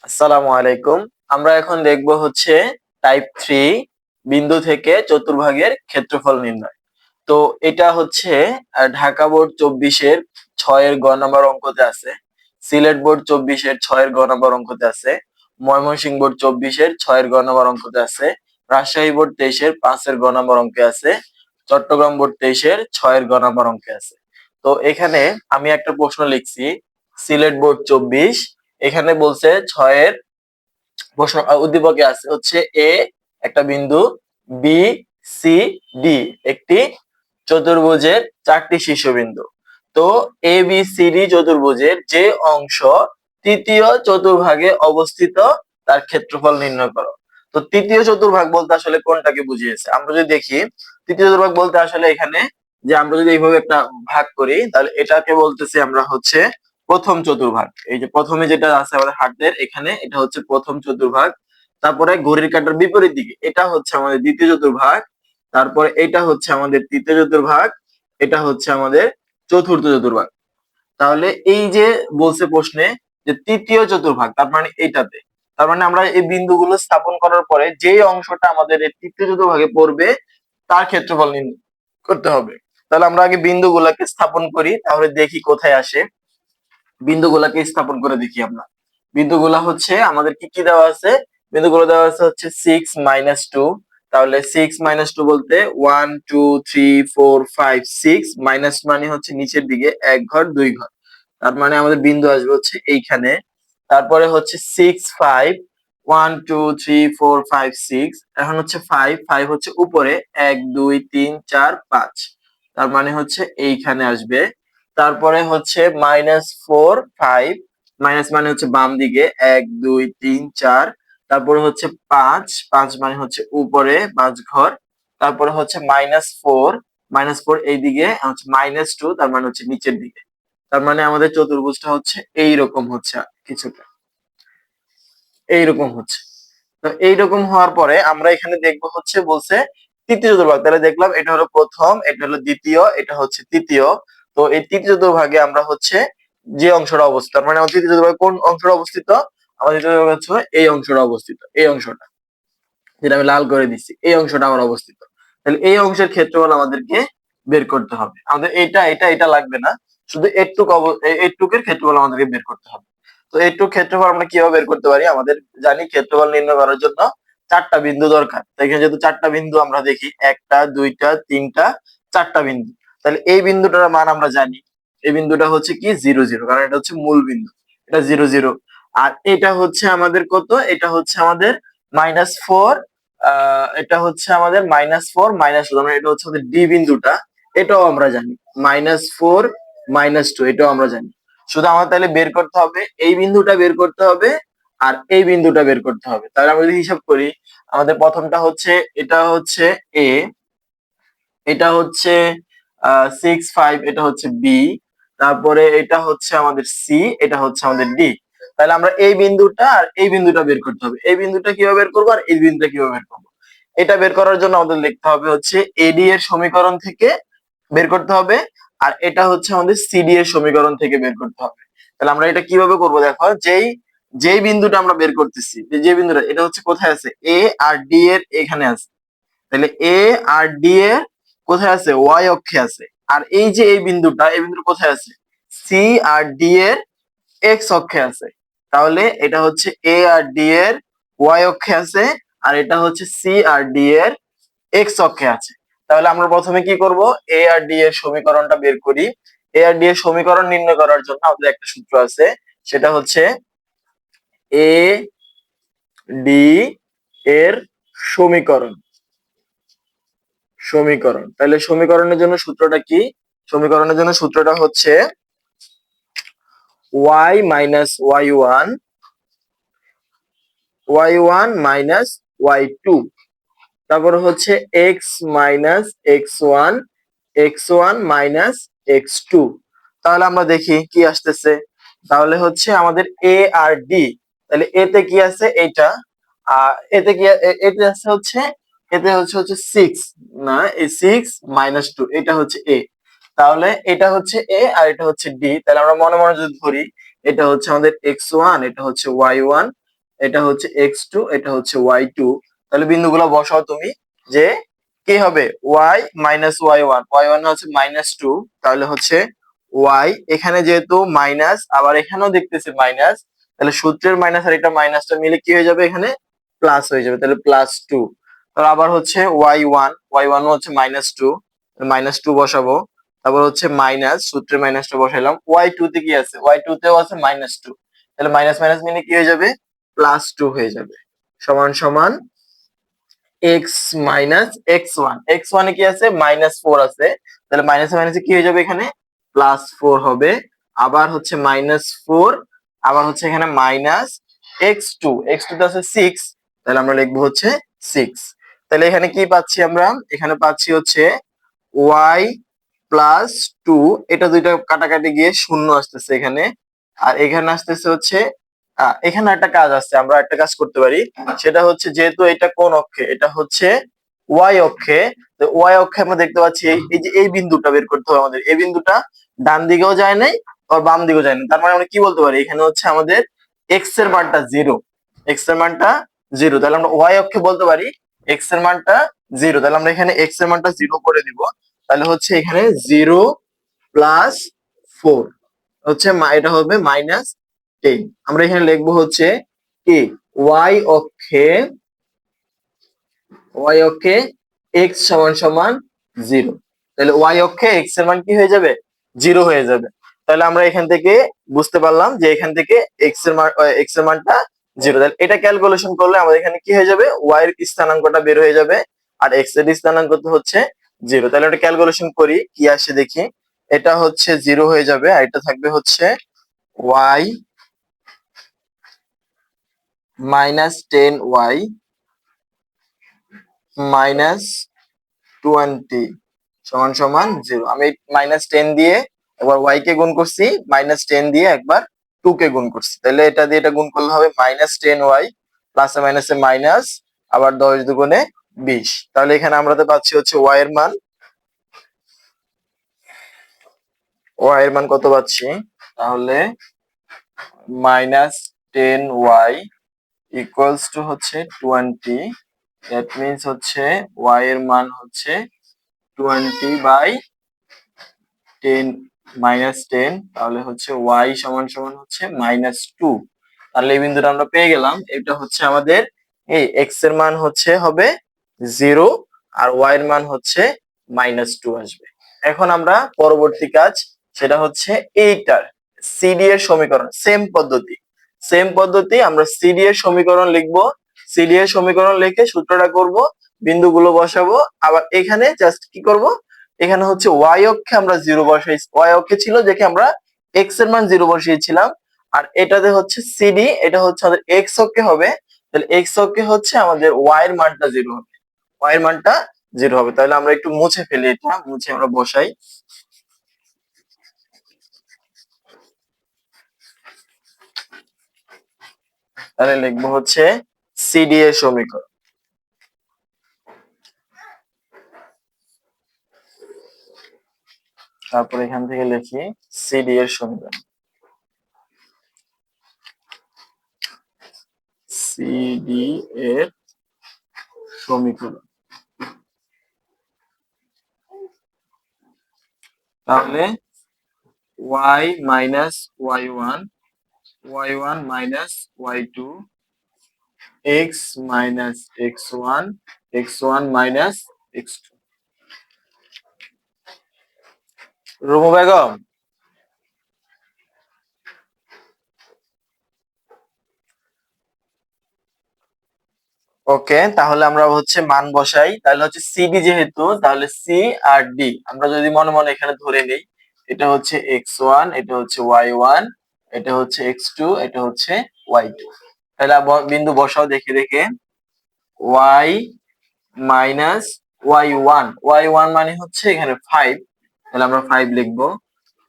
আসসালামু আলাইকুম। আমরা এখন দেখব হচ্ছে টাইপ 3 বিন্দু থেকে চতুর্ভাগের ক্ষেত্রফল নির্ণয়। তো এটা হচ্ছে ঢাকা বোর্ড 24 এর 6 এর গ নাম্বার অঙ্কতে আছে। সিলেট বোর্ড 24 এর 6 এর গ নাম্বার অঙ্কতে আছে। ময়মনসিংহ বোর্ড 24 এর 6 এর গ নাম্বার অঙ্কতে আছে। রাজশাহী বোর্ড 23 এর 5 এর গ নাম্বার অঙ্কে আছে। চট্টগ্রাম বোর্ড 23 এর 6 এর গ নাম্বার অঙ্কে আছে। তো এখানে আমি একটা প্রশ্ন লিখছি, সিলেট বোর্ড 24, এখানে বলছে 6 এর প্রশ্ন উদ্দীপকে আছে হচ্ছে এ একটা বিন্দু, বি, সি, ডি একটি চতুর্ভুজের 4টি শীর্ষবিন্দু। তো এ বি সি ডি চতুর্ভুজের যে অংশ তৃতীয় চতুর্ভাগে অবস্থিত তার ক্ষেত্রফল নির্ণয় করো। তো তৃতীয় চতুর্ভাগ বলতে আসলে কোনটাকে বুঝিয়েছে? আমরা যদি দেখি, তৃতীয় চতুর্ভাগ বলতে আসলে এখানে যে আমরা যদি এইভাবে একটা ভাগ করি তাহলে এটাকে বলতেছি আমরা হচ্ছে প্রথম চতুর্ভাগ। এই যে প্রথমে যেটা আছে আমাদের হাতের এখানে, এটা হচ্ছে প্রথম চতুর্ভাগ। তারপরে ঘড়ির কাঁটার বিপরীত দিকে এটা হচ্ছে আমাদের দ্বিতীয় চতুর্ভাগ। তারপরে এটা হচ্ছে আমাদের তৃতীয় চতুর্ভাগ। এটা হচ্ছে আমাদের চতুর্থ চতুর্ভাগ। তাহলে এই যে বলছে প্রশ্নে যে তৃতীয় চতুর্ভাগ, তার মানে এইটাতে, তার মানে আমরা এই বিন্দুগুলো স্থাপন করার পরে যে অংশটা আমাদের এই তৃতীয় চতুর্ভাগে পড়বে তার ক্ষেত্রফল নির্ণয় করতে হবে। তাহলে আমরা আগে বিন্দুগুলোকে স্থাপন করি, তাহলে দেখি কোথায় আসে। বিন্দুগুলোকে স্থাপন করে দেখি আমরা। বিন্দুগুলা হচ্ছে আমাদের কি কি দেওয়া আছে? বিন্দুগুলো দেওয়া আছে হচ্ছে 6 - 2। তাহলে 6 - 2 বলতে 1 2 3 4 5 6, মাইনাস মানে হচ্ছে নিচের দিকে এক ঘর দুই ঘর, তার মানে আমাদের বিন্দু আসবে হচ্ছে এইখানে। তারপরে হচ্ছে 6 5, 1 2 3 4 5 6, এখন হচ্ছে 5 5 হচ্ছে উপরে 1 2 3 4 5, তার মানে হচ্ছে এইখানে আসবে। তারপরে হচ্ছে -4 5, মাইনাস মানে হচ্ছে বাম দিকে 1 2 3 4, তারপরে হচ্ছে 5 5 মানে হচ্ছে উপরে 5 ঘর, তারপরে হচ্ছে -4 -4 এইদিকে হচ্ছে -2, তার মানে হচ্ছে নিচের দিকে। তার মানে আমাদের চতুর্ভুজটা হচ্ছে এইরকম হচ্ছে, কিছুটা এইরকম হচ্ছে। তো এইরকম হওয়ার পরে আমরা এখানে দেখবো হচ্ছে বলছে তৃতীয় চতুর্ভাগ। তাহলে দেখলাম এটা হলো প্রথম, এটা হলো দ্বিতীয়, এটা হচ্ছে তৃতীয়। তো এই তৃতীয় চতুর্ভাগে আমরা হচ্ছে যে অংশটা অবস্থিত, মানে আমার তৃতীয় চতুর্ভাগে কোন অংশটা অবস্থিত? আমার তৃতীয় চতুর্ভাগ হচ্ছে এই অংশটা অবস্থিত, এই অংশটা যেটা আমি লাল করে দিচ্ছি, এই অংশটা আমার অবস্থিত। তাহলে এই অংশের ক্ষেত্রফল আমাদেরকে বের করতে হবে। আমাদের এটা এটা এটা লাগবে না, শুধু এইটুকের ক্ষেত্রফল আমাদেরকে বের করতে হবে। তো এইটুক ক্ষেত্রফল আমরা কিভাবে বের করতে পারি? আমাদের জানি ক্ষেত্রফল নির্ণয় করার জন্য 4টা বিন্দু দরকার। তো এখানে যেহেতু 4টা বিন্দু আমরা দেখি, একটা দুইটা তিনটা 4টা বিন্দু, তাহলে এই বিন্দুটার মান আমরা জানি। এই বিন্দুটা হচ্ছে কি 0 0, কারণ এটা হচ্ছে মূল বিন্দু, এটা 0 0। আর এটা হচ্ছে আমাদের কত? এটা হচ্ছে আমাদের -4, এটা হচ্ছে আমাদের -4 -2, মানে এটা হচ্ছে আমাদের ডি বিন্দুটা, এটাও আমরা জানি। -4 -2 এটাও আমরা জানি। শুধু আমার তাহলে বের করতে হবে এই বিন্দুটা বের করতে হবে আর এই বিন্দুটা বের করতে হবে। তাহলে আমরা যদি হিসাব করি, আমাদের প্রথমটা হচ্ছে, এটা হচ্ছে এ, এটা হচ্ছে 6 5, এটা হচ্ছে বি, তারপরে এটা হচ্ছে আমাদের সি, এটা হচ্ছে আমাদের ডি। তাহলে আমরা এই বিন্দুটা আর এই বিন্দুটা বের করতে হবে। এই বিন্দুটা কিভাবে বের করবো আর এই বিন্দুটা কিভাবে বের করবো? এটা বের করার জন্য আমাদের লিখতে হবে হচ্ছে এডি এর সমীকরণ থেকে বের করতে হবে, আর এটা হচ্ছে আমাদের সিডি এর সমীকরণ থেকে বের করতে হবে। তাহলে আমরা এটা কিভাবে করবো? দেখো, যেই যেই বিন্দুটা আমরা বের করতেছি, যে বিন্দুটা, এটা হচ্ছে কোথায় আছে? এ আর ডি এর এখানে আছে। তাহলে এ আর ডি এর কোথায় আছে? ওয়াই অক্ষে আছে। আর এই যে এই বিন্দুটা, এই বিন্দুটা কোথায় আছে? সি আর ডি এর এক্স অক্ষে আছে। তাহলে এটা হচ্ছে এ আর ডি এর ওয়াই অক্ষে আছে, আর এটা হচ্ছে সি আর ডি এর এক্স অক্ষে আছে। তাহলে আমরা প্রথমে কি করব? এ আর ডি এর সমীকরণটা বের করি। এ আর ডি এর সমীকরণ নির্ণয় করার জন্য আমাদের একটা সূত্র আছে, সেটা হচ্ছে এ ডি এর সমীকরণ। তাহলে সমীকরণের জন্য সূত্রটা কি? সমীকরণের জন্য সূত্রটা হচ্ছে y minus y1 minus y2, তারপরে হচ্ছে x minus x1 minus x2। তাহলে আমরা দেখি কি আসতেছে। তাহলে হচ্ছে আমাদের এ আর ডি, তাহলে এতে কি আছে? এইটা। আর এতে কি এতে আছে হচ্ছে, এতে হচ্ছে 6, না এই 6 - 2 এটা হচ্ছে এ। তাহলে এটা হচ্ছে এ আর এটা হচ্ছে ডি। তাহলে আমরা মনে মনে যদি ধরি, এটা হচ্ছে আমাদের x1, এটা হচ্ছে y1, এটা হচ্ছে x2, এটা হচ্ছে y2। তাহলে বিন্দুগুলো বসাও তুমি, যে কি হবে y মাইনাস y1, y1 হচ্ছে -2, তাহলে হচ্ছে y এখানে যেহেতু মাইনাস, আবার এখানেও দেখতেছি মাইনাস, তাহলে সূত্রের মাইনাস আর এটা মাইনাসটা মিলে কি হয়ে যাবে, এখানে প্লাস হয়ে যাবে, তাহলে +2। তারপর আবার হচ্ছে y1 হচ্ছে -2, -2 বসাবো। তারপর হচ্ছে মাইনাস, সূত্রের মাইনাসটা বসাইলাম। y2 তে কি আছে, y2 তেও আছে -2, তাহলে মাইনাস মাইনাস মিলে কি হয়ে যাবে, +2 হয়ে যাবে, সমান সমান x মাইনাস x1। x1 এ কি আছে, -4 আছে, তাহলে মাইনাসে মাইনাসে কি হয়ে যাবে, এখানে +4 হবে। আবার হচ্ছে -4, আবার হচ্ছে এখানে মাইনাস x2, x2 তে আছে 6, তাহলে আমরা লিখবো হচ্ছে 6। তাহলে এখানে কি পাচ্ছি আমরা, এখানে পাচ্ছি হচ্ছে y প্লাস 2, এটা দুইটা কাটাকাটি গিয়ে শূন্য আসতেছে এখানে, আর এখানে আসতেছে হচ্ছে এখানে একটা কাজ আছে, আমরা একটা কাজ করতে পারি, সেটা হচ্ছে যেহেতু এটা কোন অক্ষে, এটা হচ্ছে ওয়াই অক্ষে, তো ওয়াই অক্ষে আমরা দেখতে পাচ্ছি এই যে এই বিন্দুটা বের করতে হবে আমাদের, এই বিন্দুটা ডান দিকেও যায় নাই আর বাম দিকেও যায় নাই, তার মানে আমরা কি বলতে পারি, এখানে হচ্ছে আমাদের এক্স এর মানটা জিরো, এক্স এর মানটা জিরো, তাহলে আমরা ওয়াই অক্ষে বলতে পারি এক্স এর মানটা জিরো, তাহলে আমরা এখানে এক্স এর মানটা জিরো করে দিব। তাহলে হচ্ছে এখানে 0+4 হচ্ছে এটা হবে -10। আমরা এখানে লিখবো হচ্ছে কি, ওয়াই অক্ষে, ওয়াই অক্ষে এক্স সমান সমান 0, তাহলে ওয়াই অক্ষে এক্স এর মান কি হয়ে যাবে, 0 হয়ে যাবে। তাহলে আমরা এখান থেকে বুঝতে পারলাম যে এখান থেকে এক্স এর মানটা 0, তাহলে এটা ক্যালকুলেশন করলে আমাদের এখানে কি হয়ে যাবে, ওয়াই এর স্থানাঙ্কটা বের হয়ে যাবে, আর এক্স এর স্থানাঙ্ক তো হচ্ছে 0। তাহলে এটা ক্যালকুলেশন করি কি আসে দেখি, এটা হচ্ছে 0 হয়ে যাবে, আর এটা থাকবে হচ্ছে ওয়াই -10y -20 সমান সমান 0। আমি -10 দিয়ে একবার y কে গুণ করছি, -10 দিয়ে একবার 2 কে গুণ করছি, তাহলে এটা দিয়ে এটা গুণ করলে হবে -10y, প্লাসে মাইনাসে মাইনাস, আবার 10 দুগুণে 20। তাহলে এখানে আমরা তো পাচ্ছি হচ্ছে y এর মান কত পাচ্ছি, তাহলে -10y ইকুয়ালস টু হচ্ছে 20, দ্যাট মিন্স হচ্ছে y এর মান হচ্ছে 20/10 -10, তাহলে হচ্ছে y সমান সমান হচ্ছে -2। তাহলে এই বিন্দুটা আমরা পেয়ে গেলাম, এটা হচ্ছে আমাদের এই x এর মান হচ্ছে হবে 0, আর y এর মান হচ্ছে -2 আসবে। এখন আমরা পরবর্তী কাজ, সেটা হচ্ছে এইটার সিডি এর সমীকরণ, সেম পদ্ধতি আমরা সিডি এর সমীকরণ লিখবো, সিডি এর সমীকরণ লিখে সূত্রটা করব, বিন্দুগুলো বসাবো, আবার এখানে জাস্ট কি করব, এখানে হচ্ছে ওয়াই অক্ষে আমরা 0 বসাইছি, ওয়াই অক্ষে ছিল যেকে আমরা এক্স এর মান 0 বসিয়েছিলাম, আর এটাতে হচ্ছে সিডি, এটা হচ্ছে আমাদের এক্স অক্ষে হবে, তাহলে এক্স অক্ষে হচ্ছে আমাদের ওয়াই এর মানটা 0 হবে, ওয়াই এর মানটা 0 হবে। তাহলে আমরা একটু মুছে ফেলি, এটা মুছে আমরা বসাই, তাহলে লিখবো হচ্ছে সিডি এর সমীকরণ, তারপর এখান থেকে লিখি সিডি এর সমীকরণ, সিডি এর সমীকরণ, তাহলে y minus y1, y1 minus y2, x minus x1, x1 minus x2। Rumu Begum, okay, তাহলে আমরা হচ্ছে মান বসাই, তাহলে হচ্ছে সিডি যেহেতু, তাহলে সি আর ডি আমরা যদি মনে মনে এখানে ধরে নেই, এটা হচ্ছে x1, এটা হচ্ছে y1, এটা হচ্ছে x2, এটা হচ্ছে y2। তাহলে বিন্দু বসাও দেখে দেখে, y মাইনাস y1 মানে হচ্ছে এখানে 5, তাহলে আমরা 5 লিখবো,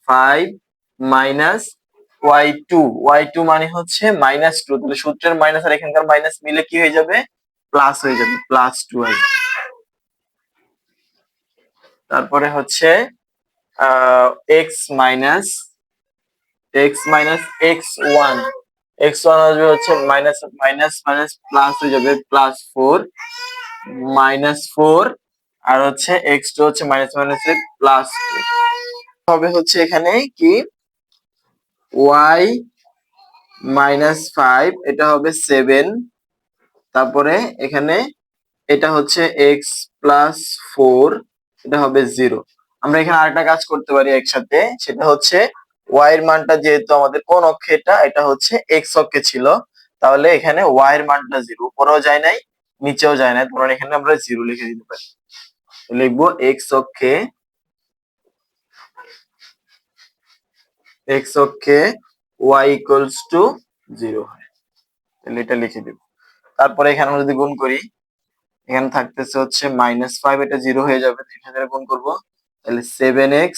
5 মাইনাস y2 মানে হচ্ছে -2, তাহলে সূত্রের মাইনাস আর এখানকার মাইনাস মিলে কি হয়ে যাবে, প্লাস হয়ে যাবে, +2 আসবে। তারপরে হচ্ছে x মাইনাস x1, x1 আসবে হচ্ছে মাইনাস মাইনাস মাইনাস প্লাস হয়ে যাবে +4 -4 আর হচ্ছে x2 হচ্ছে মাইনাস মাইনাসে প্লাস হবে হচ্ছে এখানে কি y -5 এটা হবে 7 তারপরে এখানে এটা হচ্ছে x + 4 এটা হবে 0 আমরা এখানে আরেকটা কাজ করতে পারি একসাথে সেটা হচ্ছে y এর মানটা যেহেতু আমাদের কোন অক্ষে এটা হচ্ছে x অক্ষে ছিল তাহলে এখানে y এর মানটা 0 উপরেও যায় নাই নিচেও যায় না তাহলে এখানে আমরা 0 লিখে দিতে পারি লিখবো x অক্ষে y = 0 হয় তাহলে এটা লিখে দিব তারপরে এখানে আমরা যদি গুণ করি এখানে থাকতেছে হচ্ছে -5 এটা 0 হয়ে যাবে এখানে গুণ করব তাহলে 7x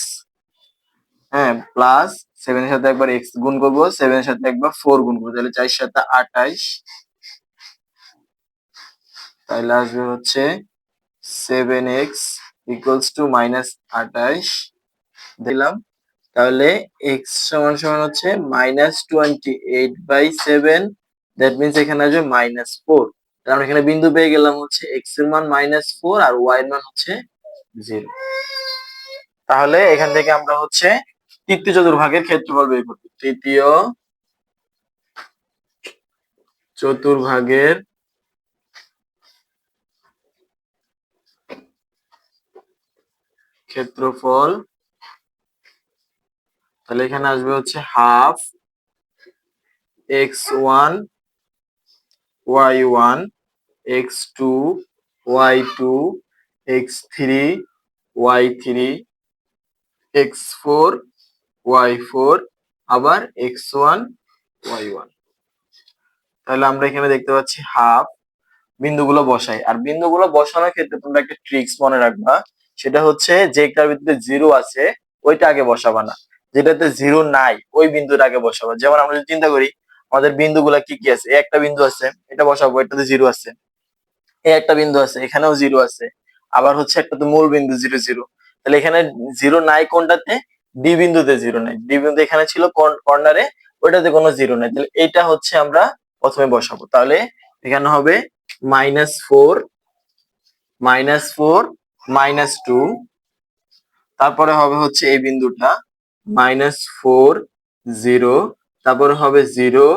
হ্যাঁ প্লাস 7 এর সাথে একবার x গুণ করব 7 এর সাথে একবার 4 গুণ করব তাহলে 4 এর সাথে 28 তাহলে আসবে হচ্ছে 7x = -28 দিলাম তাহলে x সমান সমান হচ্ছে -28/7 দ্যাট মিন্স এখানে আসবে -4 তাহলে আমরা এখানে বিন্দু পেয়ে গেলাম হচ্ছে x এর মান -4 আর y এর মান হচ্ছে 0 তাহলে এখান থেকে আমরা হচ্ছে তৃতীয় চতুর্ভাগের ক্ষেত্রফল বের করব তৃতীয় চতুর্ভাগের ক্ষেত্রফল তাহলে এখানে আসবে হচ্ছে half x1 y1 x2 y2 x3 y3 x4 y4 আবার x1 y1 তাহলে আমরা এখানে দেখতে পাচ্ছি হাফ বিন্দুগুলো বসাই আর বিন্দুগুলো বসানোর ক্ষেত্রে তোমরা একটা ট্রিক্স মনে রাখবা সেটা হচ্ছে যেটার ভিতরে 0 আছে ওইটা আগে বসাবা না যেটাতে 0 নাই ওই বিন্দুটা আগে বসাবা যেমন আমরা যদি চিন্তা করি আমাদের বিন্দুগুলা কি কি আছে একটা বিন্দু আছে এটা বসাবো এটাতে 0 আছে একটা বিন্দু আছে এখানেও 0 আছে আবার হচ্ছে একটা তো মূল বিন্দু 0 0 তাহলে এখানে 0 নাই কোনটাতে ডি বিন্দুতে 0 নাই ডি বিন্দু এখানে ছিল কর্নারে ওইটাতে কোনো 0 নাই তাহলে এটা হচ্ছে আমরা প্রথমে বসাবো তাহলে এখানে হবে -4 -4 -2 তারপরে হবে হচ্ছে এই বিন্দুটা -4 0 তারপরে হবে 0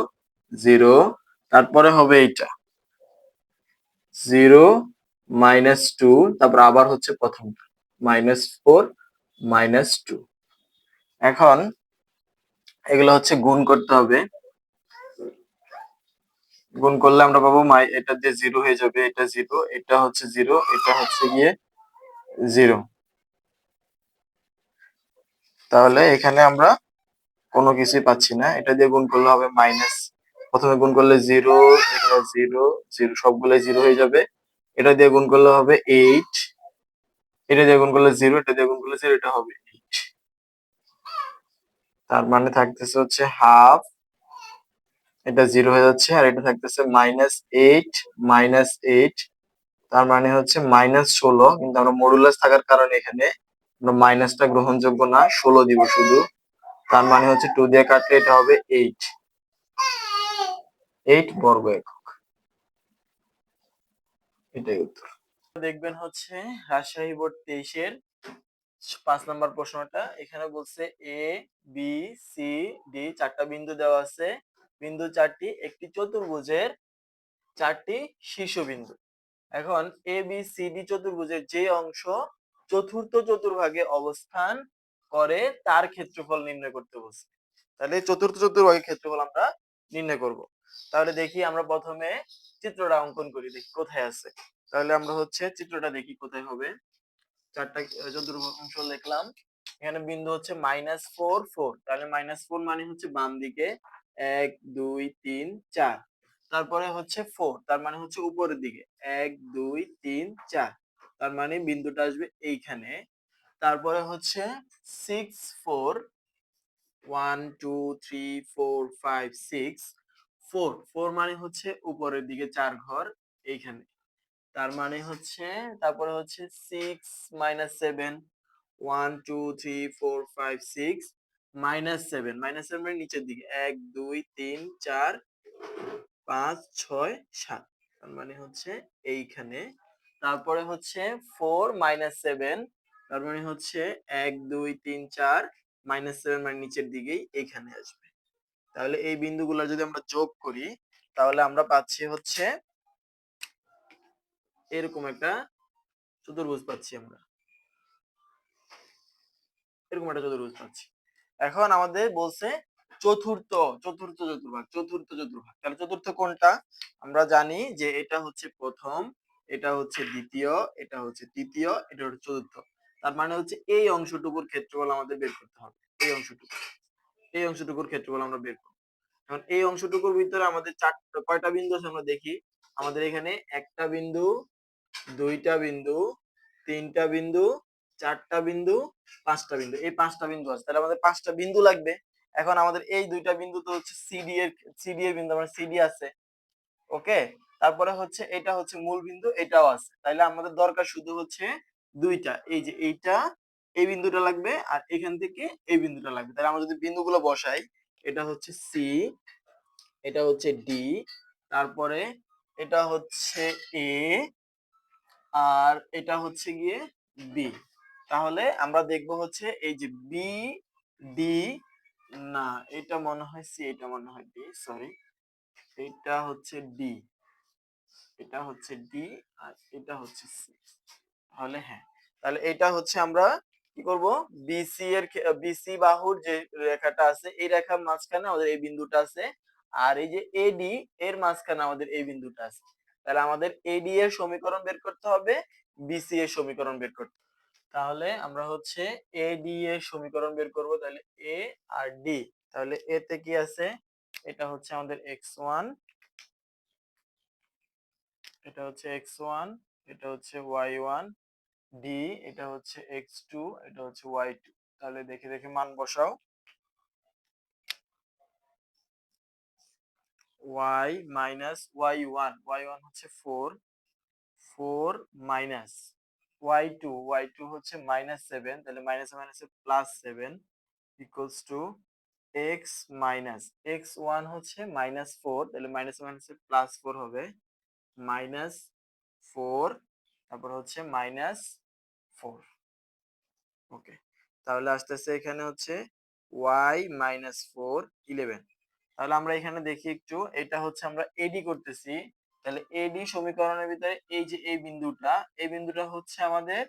0 তারপরে হবে এইটা 0 -2 তারপর আবার হচ্ছে প্রথমটা -4 -2 এখন এগুলো হচ্ছে গুণ করতে হবে গুণ করলে আমরা পাবো এটা দিয়ে 0 হয়ে যাবে এটা 0 এটা হচ্ছে 0 এটা হচ্ছে গিয়ে 0 তাহলে এখানে আমরা কোনো কিছুই পাচ্ছি না এটা দিয়ে গুণ করলে হবে মাইনাস প্রথমে গুণ করলে 0 এখানে 0 0 সবগুলাই 0 হয়ে যাবে এটা দিয়ে গুণ করলে হবে 8 এটা দিয়ে গুণ করলে 0 এটা দিয়ে গুণ করলে 0 এটা হবে 8 তার মানে থাকতেছে হচ্ছে হাফ এটা 0 হয়ে যাচ্ছে আর এটা থাকতেছে -8 -8 তার মানে হচ্ছে -16 কিন্তু আমরা মডুলাস থাকার কারণে এখানে আমরা মাইনাসটা গ্রহণযোগ্য না 16 দিব শুধু তার মানে হচ্ছে 2 দিয়ে কাটলে এটা হবে 8 8 বর্গ একক এটাই উত্তর দেখবেন হচ্ছে রাজশাহী বোর্ড 23 এর 5 নাম্বার প্রশ্নটা এখানে বলছে এ বি সি ডি চারটা বিন্দু দেওয়া আছে বিন্দু চারটি একটি চতুর্ভুজের চারটি শীর্ষবিন্দু এখন এ বি সি ডি চতুর্ভুজের যে অংশ চতুর্থ চতুর্ভাগে অবস্থান করে তার ক্ষেত্রফল নির্ণয় করতে বলছে তাহলে চতুর্থ চতুর্ভাগের ক্ষেত্রফল আমরা নির্ণয় করব তাহলে দেখি আমরা প্রথমে চিত্রটা অঙ্কন করি দেখি কোথায় আছে তাহলে আমরা হচ্ছে চিত্রটা দেখি কোথায় হবে চারটা চতুর্ভুজ লিখলাম এখানে বিন্দু হচ্ছে -4 4 তাহলে -4 মানে হচ্ছে বাম দিকে 1 2 3 4 তারপরে হচ্ছে 4 তার মানে হচ্ছে উপরের দিকে 1 2 3 4 তার মানে বিন্দুটা আসবে এইখানে তারপরে হচ্ছে 6 4 1 2 3 4 5 6 4 4 মানে হচ্ছে উপরের দিকে 4 ঘর এইখানে তার মানে হচ্ছে তারপরে হচ্ছে 6 -7 1 2 3 4 5 6 -7 -7 মানে নিচের দিকে 1 2 3 4 5 6 7, তার মানে হচ্ছে এইখানে। তারপরে হচ্ছে 4 7, তার মানে হচ্ছে 1 2 3 4, -7 মানে নিচের দিকেই এইখানে আসবে। তাহলে এই বিন্দুগুলো যদি আমরা যোগ করি তাহলে আমরা পাচ্ছি হচ্ছে এরকম একটা চতুর্ভুজ পাচ্ছি আমরা, এরকম একটা চতুর্ভুজ পাচ্ছি। এখন আমাদের বলছে চতুর্থ চতুর্থ চতুর্ভাগ, চতুর্থ চতুর্ভাগ। তাহলে চতুর্থ কোনটা? আমরা জানি যে এটা হচ্ছে প্রথম, এটা হচ্ছে দ্বিতীয়, এটা হচ্ছে তৃতীয়, এটা হচ্ছে চতুর্থ। তার মানে হচ্ছে এই অংশটুকুর ক্ষেত্রফল আমাদের বের করতে হবে। এই অংশটুকু, এই অংশটুকুর ক্ষেত্রফল আমরা বের করব। এখন এই অংশটুকুর ভিতরে আমাদের চারটা কয়টা বিন্দু আছে আমরা দেখি। আমাদের এখানে একটা বিন্দু, দুইটা বিন্দু, তিনটা বিন্দু, চারটা বিন্দু, পাঁচটা বিন্দু, এই পাঁচটা বিন্দু আছে। তাহলে আমাদের পাঁচটা বিন্দু লাগবে। এখন আমাদের এই দুইটা বিন্দু তো হচ্ছে সিডি এর বিন্দু, মানে সিডি আছে। ওকে, তারপরে হচ্ছে এটা হচ্ছে মূল বিন্দু, এটাও আছে। তাইলে আমাদের দরকার শুধু হচ্ছে দুইটা, এই যে এইটা, এই বিন্দুটা লাগবে, আর এখান থেকে এই বিন্দুটা লাগবে। তাহলে আমরা যদি বিন্দুগুলো বসাই, এটা হচ্ছে সি, এটা হচ্ছে ডি, তারপরে এটা হচ্ছে এ, আর এটা হচ্ছে গিয়ে বি। তাহলে আমরা দেখব হচ্ছে এই যে বি ডি, না এটা মনে হয় সি, এটা মনে হয় ডি, সরি, এটা হচ্ছে ডি, এটা হচ্ছে ডি, আর এটা হচ্ছে সি। তাহলে হ্যাঁ, তাহলে এটা হচ্ছে আমরা কি করব, বিসি এর বিসি বাহুর যে রেখাটা আছে এই রেখার মাঝখানে আমাদের এই বিন্দুটা আছে, আর এই যে এডি এর মাঝখানে আমাদের এই বিন্দুটা আছে। তাহলে আমাদের এডি এর সমীকরণ বের করতে হবে, বিসি এর সমীকরণ বের করতে হবে। তাহলে আমরা হচ্ছে এডি এর সমীকরণ বের করব। তাহলে এ আর ডি, তাহলে এ তে কি আছে, এটা হচ্ছে আমাদের x1, এটা হচ্ছে x1, এটা হচ্ছে y1, ডি এটা হচ্ছে x2, এটা হচ্ছে y2। তাহলে দেখে দেখে মান বসাও। y মাইনাস y1, y1 হচ্ছে 4, 4 মাইনাস y2, y2 হচ্ছে -7, তাহলে মাইনাস মাইনাসে +7 equals to x minus x1 হচ্ছে -4, তাহলে মাইনাস মাইনাসে +4 হবে, -4, তারপর হচ্ছে -4। ওকে, তাহলে আসতেছে এখানে হচ্ছে y -4 11। তাহলে আমরা এখানে দেখি একটু, এটা হচ্ছে আমরা এডি করতেছি। তাহলে এডি সমীকরণের ভিতরে এই যে এই বিন্দুটা, এই বিন্দুটা হচ্ছে আমাদের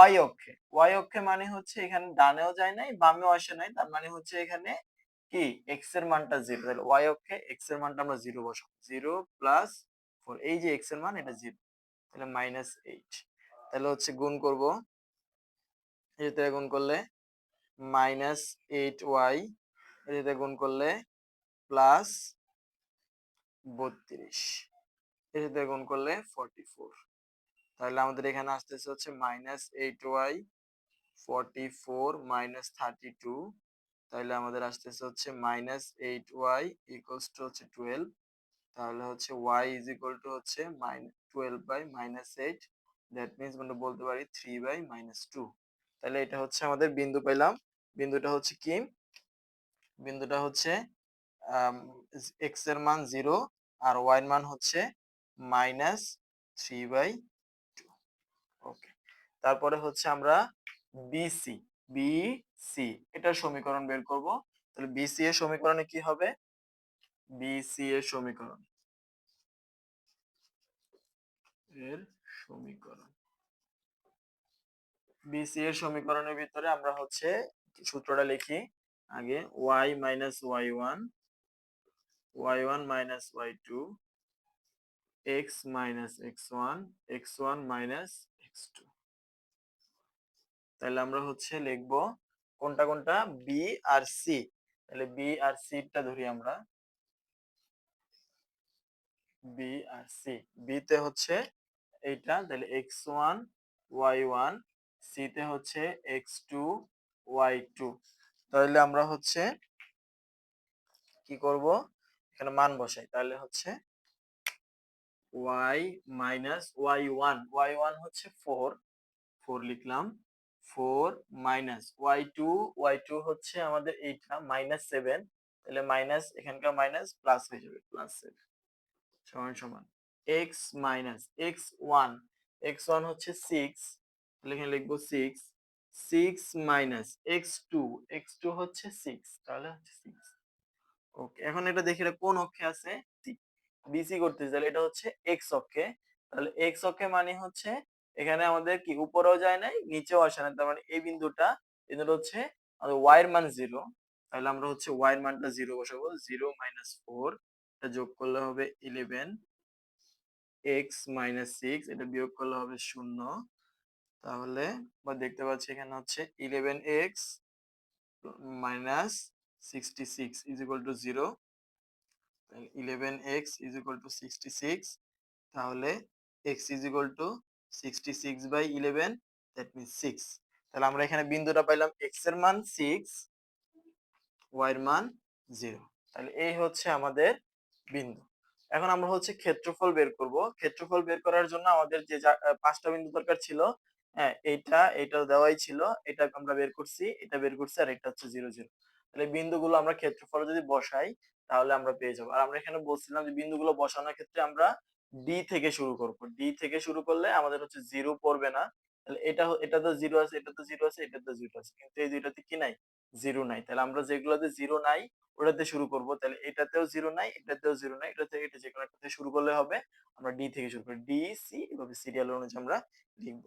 y অক্ষে। y অক্ষে মানে হচ্ছে এখানে ডানেও যায় নাই বামেও আসে নাই, তার মানে হচ্ছে এখানে কি x এর মানটা 0। তাহলে y অক্ষে x এর মানটা আমরা 0 বসাবো। 0 প্লাস 4, এই যে x এর মান এটা 0, তাহলে -8। তাহলে হচ্ছে গুণ করব, এটাতে গুণ করলে -8y, এটাতে গুণ করলে +32, এটাতে গুণ করলে 44। তাহলে আমাদের এখানে আসতেছে হচ্ছে -8y 44 -32, তাহলে আমাদের আসতেছে হচ্ছে -8y ইকুয়ালস টু হচ্ছে 12। তাহলে হচ্ছে y ইজ ইকুয়াল টু হচ্ছে 12/-8, দ্যাট মিন্স আমরা বলতে পারি 3/-2। তাহলে এটা হচ্ছে আমাদের বিন্দু পেলাম। বিন্দুটা হচ্ছে কি, বিন্দুটা হচ্ছে x এর মান 0 আর y এর মান হচ্ছে -3/2। ওকে, তারপরে হচ্ছে আমরা বিসি, বিসি এটার সমীকরণ বের করব। তাহলে বিসি এর সমীকরণে কি হবে, বিসি এর সমীকরণ, এর সমীকরণ, বিসি এর সমীকরণের ভিতরে আমরা হচ্ছে সূত্রটা লিখি আগে, y y1, y1 y2, x x1, x1 x2। তাহলে আমরা হচ্ছে লিখব কোনটা কোনটা, বি আর সি। তাহলে বি আর সি টা ধরি আমরা, বি আর সি। বি তে হচ্ছে এইটা, তাহলে x1 y1, সি তে হচ্ছে x2 y2। তাহলে আমরা হচ্ছে কি করব, এখানে মান বসাই। তাহলে হচ্ছে y y1, y1 হচ্ছে 4, 4 লিখলাম, 4 y2, y2 হচ্ছে আমাদের এইটা -7, তাহলে মাইনাস এখানকার মাইনাস প্লাস হয়ে যাবে, প্লাস সমান সমান এক্স মাইনাস এক্স ওয়ান হচ্ছে সিক্স, তাহলে এখানে লিখবো six, six minus x two হচ্ছে সিক্স, তাহলে হচ্ছে সিক্স। ওকে, এখন এটা দেখি এটা কোন অক্ষে আছে, বিসি করতেছি, তাহলে এটা হচ্ছে এক্স অক্ষে। তাহলে এক্স অক্ষে মানে হচ্ছে এখানে আমাদের কি উপরেও যায় নাই নিচেও আসে না, তার মানে এই বিন্দুটা হচ্ছে আমাদের ওয়াই এর মান জিরো। তাহলে আমরা হচ্ছে ওয়াই এর মানটা জিরো বসাবো, জিরো মাইনাস ফোর, এটা যোগ করলে হবে 11, এক্স মাইনাস সিক্স, এটা বিয়োগ করলে হবে শূন্য। তাহলে বা দেখতে পাচ্ছি এখানে হচ্ছে 11x minus 66 is equal to zero. 11x is equal to 66, তাহলে x is equal to 66/11, that means 6। তাহলে আমরা এখানে বিন্দুটা পাইলাম x এর মান 6, y এর মান 0। তাহলে এই হচ্ছে আমাদের বিন্দু। এখন আমরা হচ্ছে ক্ষেত্রফল বের করব। ক্ষেত্রফল বের করার জন্য আমাদের যে পাঁচটা বিন্দু দরকার ছিল, হ্যাঁ এইটা দেওয়াই ছিল, এটা আমরা বের করছি, এটা বের করছি, আর এটা হচ্ছে 0 0। তাহলে বিন্দুগুলো আমরা ক্ষেত্রফলে যদি বসাই তাহলে আমরা পেয়ে যাবো। আর আমরা এখানে বলছিলাম যে বিন্দুগুলো বসানোর ক্ষেত্রে আমরা ডি থেকে শুরু করব, ডি থেকে শুরু করলে আমাদের হচ্ছে 0 পড়বে না। তাহলে এটা তো 0 আছে, এটা তো 0 আছে, এটা তো 0 আছে, কিন্তু এই দুইটাতে কি নাই, 0 নাই। তাহলে আমরা যেগুলোতে 0 নাই ওটাতে শুরু করব। তাহলে এটাতেও 0 নাই, এটাতেও 0 নাই, এটা থেকে এটা যে কোনো একটা থেকে শুরু করলে হবে। আমরা ডি থেকে শুরু করি, ডি সি, এভাবে সিরিয়াল অনুযায়ী আমরা লিখব।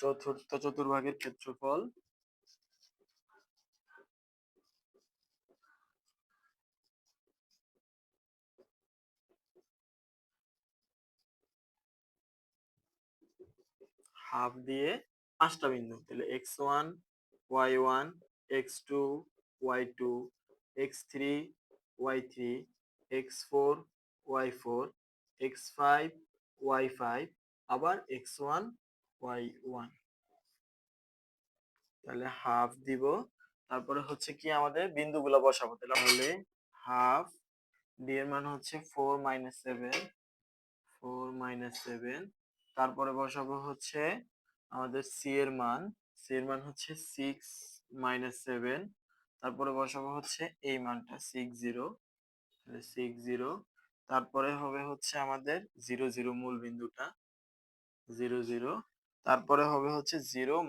চতুর্থ চতুর্ভাগের ক্ষেত্রফল হাফ দিয়ে পাঁচটা বিন্দু, তাহলে x1 y1 x2 y2 x3 y3 x4 y4 x5 y5 আবার x1 y1। তাহলে হাফ দিব, তারপরে হচ্ছে কি আমাদের বিন্দুগুলো বসাবো। তাহলে হাফ, ডি এর মান হচ্ছে 4 - 7, 4 - 7, তারপরে বসাবো হচ্ছে আমাদের সি এর মান হচ্ছে 6 - 7, তারপরে বসাবো হচ্ছে এই মানটা 60, তাহলে 60, তারপরে হবে হচ্ছে আমাদের 0 0 মূল বিন্দুটা 0 0, তারপরে হবে হচ্ছে 0 -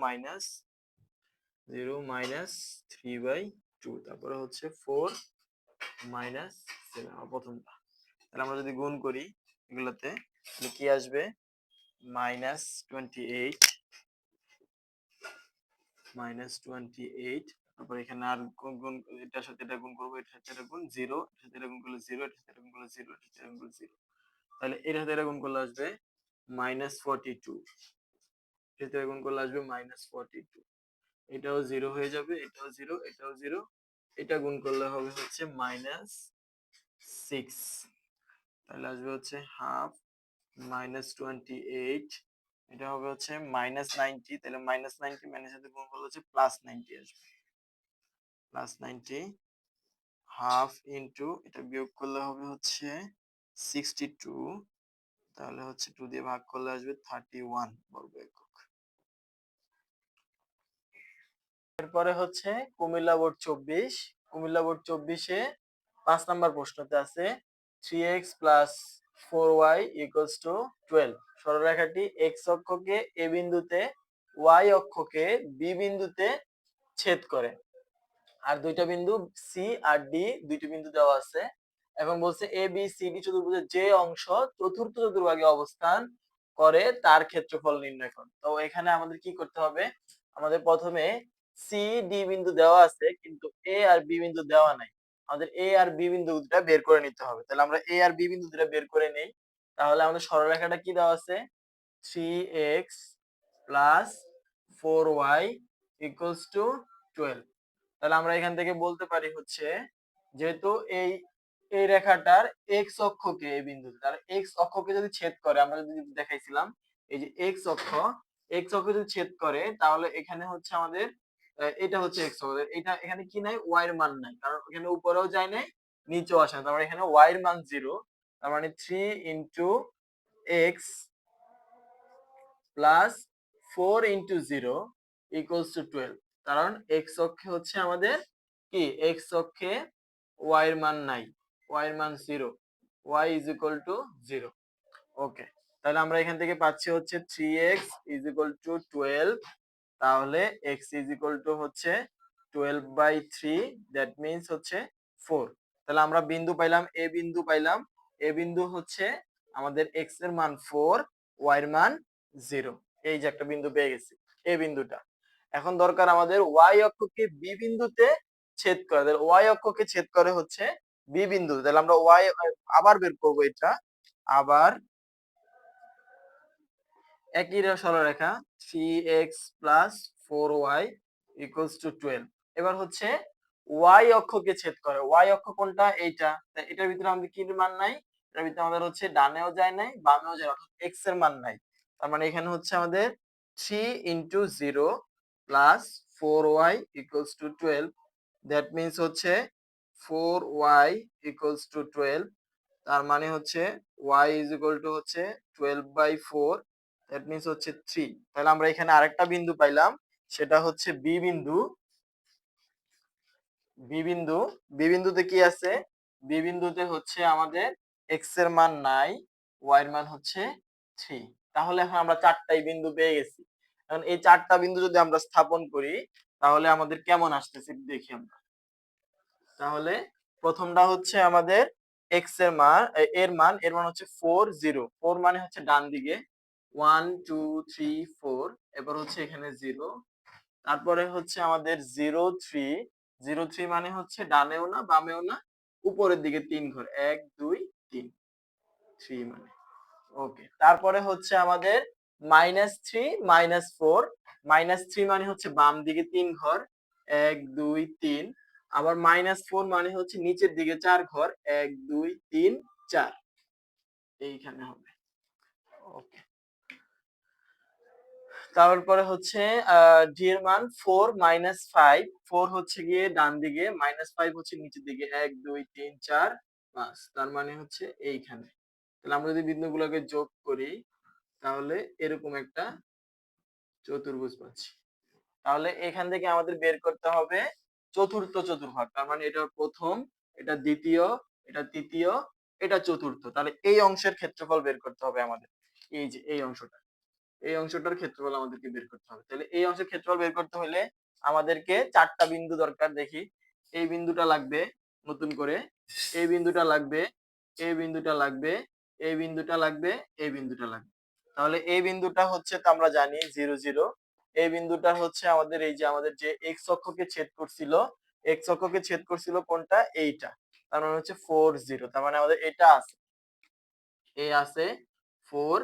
3/2, তারপরে হচ্ছে 4 - 7 প্রথমটা। তাহলে আমরা যদি গুণ করি এগুলাতে, তাহলে কি আসবে, -28, তারপর এখানে আর গুণ, এটার সাথে এটা গুণ করবো, এটার সাথে এটা গুণ, 0 এর সাথে এটা গুণ করলে 0, এটার সাথে এটা গুণ করলে 0, এটার সাথে এটা গুণ করলে 0, তাহলে এটার সাথে এটা গুণ করলে আসবে -42, এটার সাথে গুণ করলে আসবে -42, এটাও 0 হয়ে যাবে, এটাও 0, এটাও 0, এটা গুণ করলে হবে হচ্ছে -6, তাহলে আসবে হচ্ছে হাফ -28, এটা হবে হচ্ছে -90, তাহলে -90 মাইনাস সাথে গুণ করলে হচ্ছে +90 আসবে, +90, হাফ ইন্টু এটা বিয়োগ করলে হবে হচ্ছে 62, তাহলে হচ্ছে 2 দিয়ে ভাগ করলে আসবে 31 বর্গ একক। এরপরে হচ্ছে কুমিল্লা বোর্ড 24, কুমিল্লা বোর্ড 24-এ 5 নাম্বার প্রশ্নতে আছে 3x + 4y = 12, সরলরেখাটি x অক্ষকে a বিন্দুতে, y অক্ষকে b বিন্দুতে ছেদ করে। আর দুইটা বিন্দু সি আর ডি, দুইটি বিন্দু দেওয়া আছে। এখন বলছে এ বি সি ডি চতুর্ভুজের যে অংশ চতুর্থ চতুর্ভাগে অবস্থান করে তার ক্ষেত্রফল নির্ণয় করো। তো এখানে আমাদের কি করতে হবে, আমাদের প্রথমে সি ডি বিন্দু দেওয়া আছে কিন্তু এ আর বি বিন্দু দেওয়া নাই, আমাদের এ আর বি বিন্দু দুটো বের করে নিতে হবে। তাহলে আমরা এ আর বি বিন্দু দুটো বের করে নেই। তাহলে আমাদের সরলরেখাটা কি দেওয়া আছে, 3x + 4y = 12। তাহলে আমরা এখান থেকে বলতে পারি হচ্ছে, যেহেতু এই এই রেখাটার এক্স অক্ষকে এই বিন্দুতে, তাহলে এক্স অক্ষকে যদি ছেদ করে, আমরা যদি দেখাইছিলাম এই যে এক্স অক্ষ যদি ছেদ করে তাহলে এখানে হচ্ছে আমাদের এটা হচ্ছে এক্স অক্ষ, এটা এখানে কি নাই, ওয়াই এর মান নাই, কারণ এখানে উপরেও যায় নাই নিচেও আসে না, তার মানে এখানে ওয়াই এর মান 0, তার মানে 3 × x + 4 ইন্টু 0 ইকুয়ালস টু 12, কারণ এক্স অক্ষে হচ্ছে আমাদের কি, এক্স অক্ষে ওয়াই এর মান নাই, ওয়াই এর মান 0, ওয়াই ইজ ইকুয়াল টু 0। ওকে, তাহলে আমরা এখান থেকে পাচ্ছি হচ্ছে 3x ইজ ইকুয়াল টু 12, তাহলে x ইজ ইকুয়াল টু হচ্ছে 12/3, দ্যাট মিন্স হচ্ছে 4। তাহলে আমরা বিন্দু পাইলাম, এ বিন্দু পাইলাম। এ বিন্দু হচ্ছে আমাদের x এর মান 4, y এর মান 0। এই যে একটা বিন্দু পেয়ে গেছি, এ বিন্দুটা। এখন দরকার আমাদের y অক্ষকে বি বিন্দুতে ছেদ করে। তাহলে y অক্ষকে ছেদ করে হচ্ছে বি বিন্দু, তাহলে আমরা y আবার বের করব এটা। আবার একই সরলরেখা 3x plus 4y equals to 12। এবার হচ্ছে y অক্ষকে ছেদ করে। y অক্ষ কোনটা? এইটা। তাই এটার ভিতরে আমাদের কি মান নাই? এটার ভিতরে আমাদের হচ্ছে ডানেও যায় নাই, বামেও যায়, অর্থাৎ x এর মান নাই। তার মানে এখানে হচ্ছে আমাদের 3 into 0 plus 4y equals to 12, that means হচ্ছে 4y ইকুয়ালস টু 12। তার মানে হচ্ছে y ইজ ইকুয়াল টু হচ্ছে 12/4, দ্যাট মিন্স হচ্ছে 3। তাহলে আমরা এখানে আরেকটা বিন্দু পাইলাম, সেটা হচ্ছে বি বিন্দু। বি বিন্দু, বি বিন্দুতে কি আছে? বি বিন্দুতে হচ্ছে আমাদের এক্স এর মান নাই, ওয়াই এর মান হচ্ছে 3। তাহলে এখন আমরা চারটাই বিন্দু পেয়ে গেছি। এখন এই চারটা বিন্দু যদি আমরা স্থাপন করি তাহলে আমাদের কেমন আসতেছে দেখি আমরা। তাহলে প্রথমটা হচ্ছে আমাদের x এর মান, এর মান হচ্ছে 4 0, 4 মানে হচ্ছে ডান দিকে 1 2 3 4, এবার হচ্ছে এখানে 0। তারপরে হচ্ছে আমাদের 0 3, 0 3 মানে হচ্ছে ডানেও না বামেও না, উপরের দিকে 3 ঘর, 1 2 3, 3 মানে। ওকে, তারপরে হচ্ছে আমাদের -3 -4, -3 মানে হচ্ছে বাম দিকে 3 ঘর, 1 2 3। আবার -4 মানে হচ্ছে নিচের দিকে 4 ঘর, 1 2 3 4, এইখানে হবে। ওকে, তারপরে হচ্ছে ডি এর মান 4 -5, 4 হচ্ছে গিয়ে ডান দিকে, -5 হচ্ছে নিচের দিকে, 1 2 3 4 5, তার মানে হচ্ছে এইখানে। তাহলে আমরা যদি বিন্দুগুলোকে যোগ করি তাহলে এরকম একটা চতুর্ভুজ পাচ্ছি। তাহলে এখান থেকে আমাদের বের করতে হবে চতুর্থ চতুর্ভাগ। তার মানে এটা প্রথম, এটা দ্বিতীয়, এটা তৃতীয়, এটা চতুর্থ। তাহলে এই অংশের ক্ষেত্রফল বের করতে হবে আমাদের। এই যে এই অংশটা, এই অংশটার ক্ষেত্রফল আমাদেরকে বের করতে হবে। তাহলে এই অংশের ক্ষেত্রফল বের করতে হলে আমাদেরকে চারটা বিন্দু দরকার। দেখি, এই বিন্দুটা লাগবে নতুন করে, এই বিন্দুটা লাগবে, এই বিন্দুটা লাগবে, এই বিন্দুটা লাগবে, এই বিন্দুটা লাগবে। তাহলে এই বিন্দুটা হচ্ছে তো আমরা জানি 0 0। এই বিন্দুটা হচ্ছে আমাদের এই যে আমাদের যে এক্স অক্ষকে ছেদ করছিল, এক্স অক্ষকে ছেদ করছিল কোনটা? এইটা। তার মানে হচ্ছে 4 0। তার মানে আমাদের এটা আছে, এ আছে 4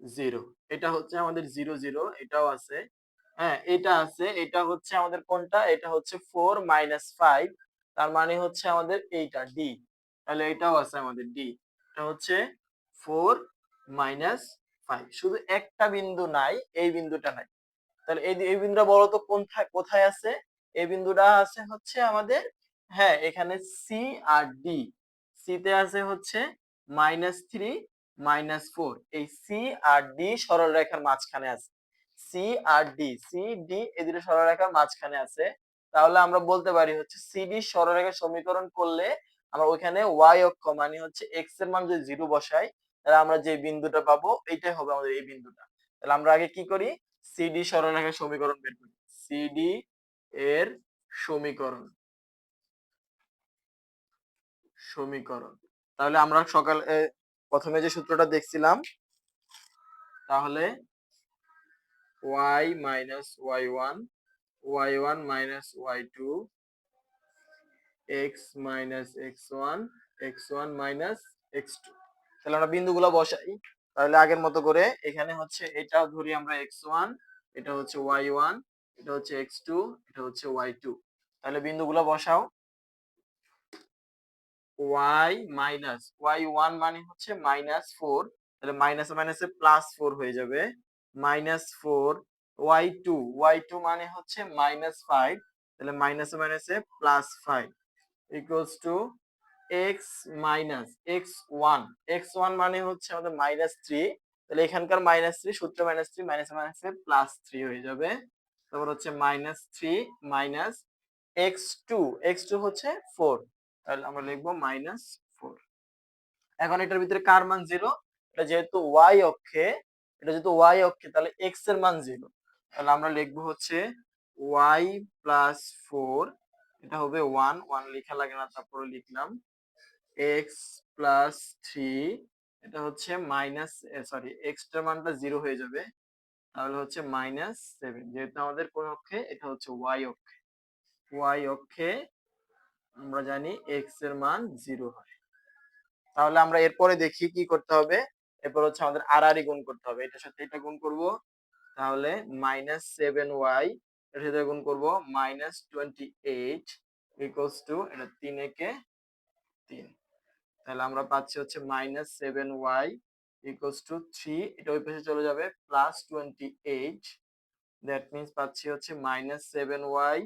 0, এটা হচ্ছে আমাদের 0 0, এটাও আছে। হ্যাঁ, এটা আছে, এটা হচ্ছে আমাদের কোনটা? এটা হচ্ছে 4 5, তার মানে হচ্ছে আমাদের এইটা ডি। তাহলে এটাও আছে আমাদের ডি, এটা হচ্ছে 4 5। শুধু একটা বিন্দু নাই, এই বিন্দুটা নাই। তাহলে এই বিন্দুটা বলো তো কোথায় কোথায় আছে? এই বিন্দুটা আছে হচ্ছে আমাদের, হ্যাঁ, এখানে সি আর ডি। সি তে আছে হচ্ছে -3 -4, এই সি আর ডি সরল রেখার মাঝখানে আছে। সি আর ডি, সি ডি এই দুটো সরলরেখার মাঝখানে আছে। তাহলে আমরা বলতে পারি হচ্ছে সিডি সরলরেখার সমীকরণ করলে আমরা ওইখানে ওয়াই অক্ষ মানে হচ্ছে এক্স এর মান যদি 0 বসাই, তাহলে আমরা যে বিন্দুটা পাবো এইটাই হবে আমাদের এই বিন্দুটা। তাহলে আমরা আগে কি করি? সিডি সরলরেখার সমীকরণ বের করি। সিডি এর সমীকরণ, সমীকরণ। তাহলে আমরা সকালে প্রথমে যে সূত্রটা দেখছিলাম, তাহলে y minus y1, y1 minus y2, x minus x1, x1 minus x2। তাহলে আমরা বিন্দুগুলো বসাই। তাহলে আগের মতো করে এখানে হচ্ছে এটা ধরি আমরা x1, এটা হচ্ছে y1, এটা হচ্ছে x2, এটা হচ্ছে y2। তাহলে বিন্দুগুলো বসাও। y মাইনাস y1 মানে হচ্ছে -4, তাহলে মাইনাসে মাইনাসে +4 হয়ে যাবে, -4 y2, y2 মানে হচ্ছে -5, তাহলে মাইনাসে মাইনাসে +5 equals to x minus x1, x1 মানে হচ্ছে আমাদের -3, তাহলে এখানকার -3 সূত্রে -3 মাইনাসে +3 হয়ে যাবে। তারপর হচ্ছে -3 মাইনাস x2 হচ্ছে 4, তাহলে আমরা লিখবো -4। এখন এটার ভিতরে কার মান 0? এটা যেহেতু y অক্ষে তাহলে x এর মান 0, তাহলে আমরা লিখবো হচ্ছে y প্লাস 4, এটা হবে 1 লেখা লাগে না, তারপরে লিখলাম x প্লাস 3, এটা হচ্ছে x টার মানটা 0 হয়ে যাবে, তাহলে হচ্ছে -7। যেহেতু আমাদের কোন অক্ষে, এটা হচ্ছে y অক্ষে আমরা জানি x এর মান 0 হয়। তাহলে আমরা এরপরে দেখি কি করতে হবে। এরপর হচ্ছে আমাদের আড়াআড়ি গুণ করতে হবে, এটার সাথে এটা গুণ করব, তাহলে -7y এর সাথে গুণ করব -28 ইকুয়ালস টু, এটা 3 একে 3, তাহলে আমরা পাচ্ছি হচ্ছে -7y ইকুয়ালস টু 3, এটা ওই পাশে চলে যাবে +28, দ্যাট মিন্স পাচ্ছি হচ্ছে -7y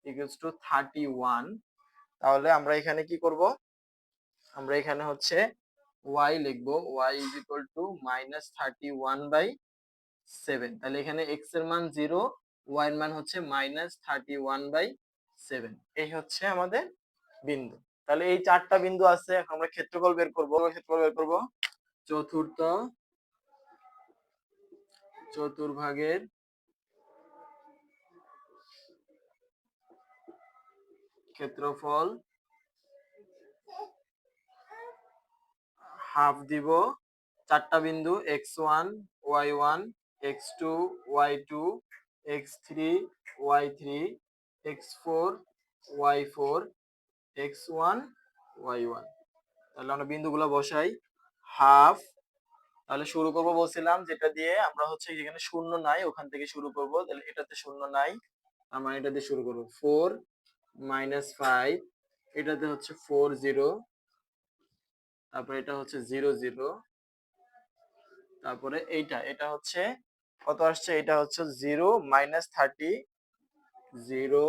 ইকুয়ালস টু 31। তাহলে আমরা এখানে কি করব, আমরা এখানে হচ্ছে y লিখবো, y ইজ ইকুয়াল টু -31/7। তাহলে এখানে x এর মান 0, y এর মান হচ্ছে -31/7। এই হচ্ছে আমাদের বিন্দু। তাহলে এই 4টা বিন্দু আছে, এখন আমরা ক্ষেত্রফল বের করব। চতুর্থ চতুর্ভাগের ক্ষেত্রফল হাফ দিব। 4টা বিন্দু x1 y1 x2 y2 x3 y3 x4 y4 x1 y1। তাহলে আমরা বিন্দুগুলো বসাই। হাফ, তাহলে শুরু করব বলছিলাম যেটা দিয়ে, আমরা হচ্ছে যেখানে শূন্য নাই ওখান থেকে শুরু করব, তাহলে এটাতে শূন্য নাই, আমরা এটা দিয়ে শুরু করব। 4 5, এটাতে হচ্ছে 4 0, তারপরে এটা হচ্ছে 0 0, তারপরে এটা হচ্ছে কত আসছে, এটা হচ্ছে 0 -30, 0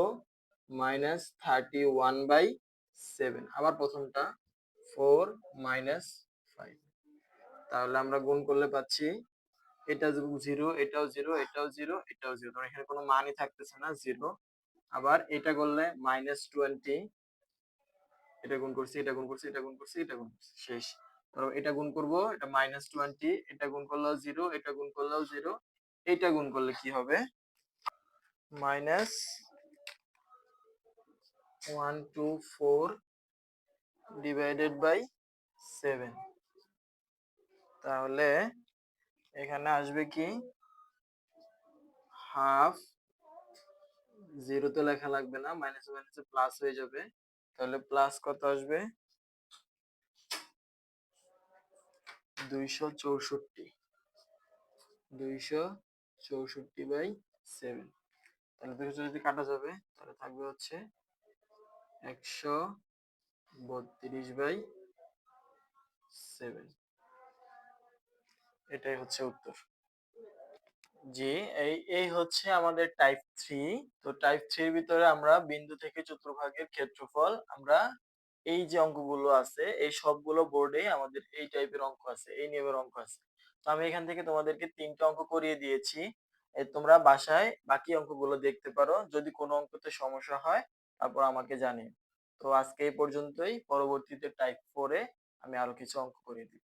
-31/7, আবার প্রথমটা 4 5। তাহলে আমরা গুণ করলে পাচ্ছি এটা 0, এটাও 0, এটাও 0, এটাও 0, তো এখানে কোনো মানই থাকতেছে না, 0। আবার এটা করলে -20, এটা গুণ করছি, এটা গুণ করছি, এটা গুণ করছি, এটা গুণ করছি, শেষ। ধরো এটা গুণ করব, এটা -20, এটা গুণ করলেও 0, এটা গুণ করলেও 0, এটা গুণ করলে কি হবে, -124/7। তাহলে এখানে আসবে কি, হাফ, 0 তো লেখা লাগবে না, মাইনাসে মাইনাসে প্লাস হয়ে যাবে, তাহলে প্লাস কত আসবে, 264/7। তাহলে 200 যদি কাটা যাবে, তাহলে থাকবে হচ্ছে 132/7। এটাই হচ্ছে উত্তর। জি, এই হচ্ছে আমাদের টাইপ 3। তো টাইপ 3 এর ভিতরে আমরা বিন্দু থেকে চতুর্ভাগের ক্ষেত্রফল, আমরা এই যে অঙ্কগুলো আছে এই সবগুলো বোর্ডে আমাদের এই টাইপের অঙ্ক আছে, এই নিয়মের অঙ্ক আছে। তো আমি এখান থেকে তোমাদেরকে 3টা অঙ্ক করিয়ে দিয়েছি, তোমরা বাসায় বাকি অঙ্কগুলো দেখতে পারো, যদি কোনো অঙ্কতে সমস্যা হয় তারপর আমাকে জানিও। তো আজকে এই পর্যন্তই, পরবর্তীতে টাইপ 4 এ আমি আরো কিছু অঙ্ক করিয়ে দিব।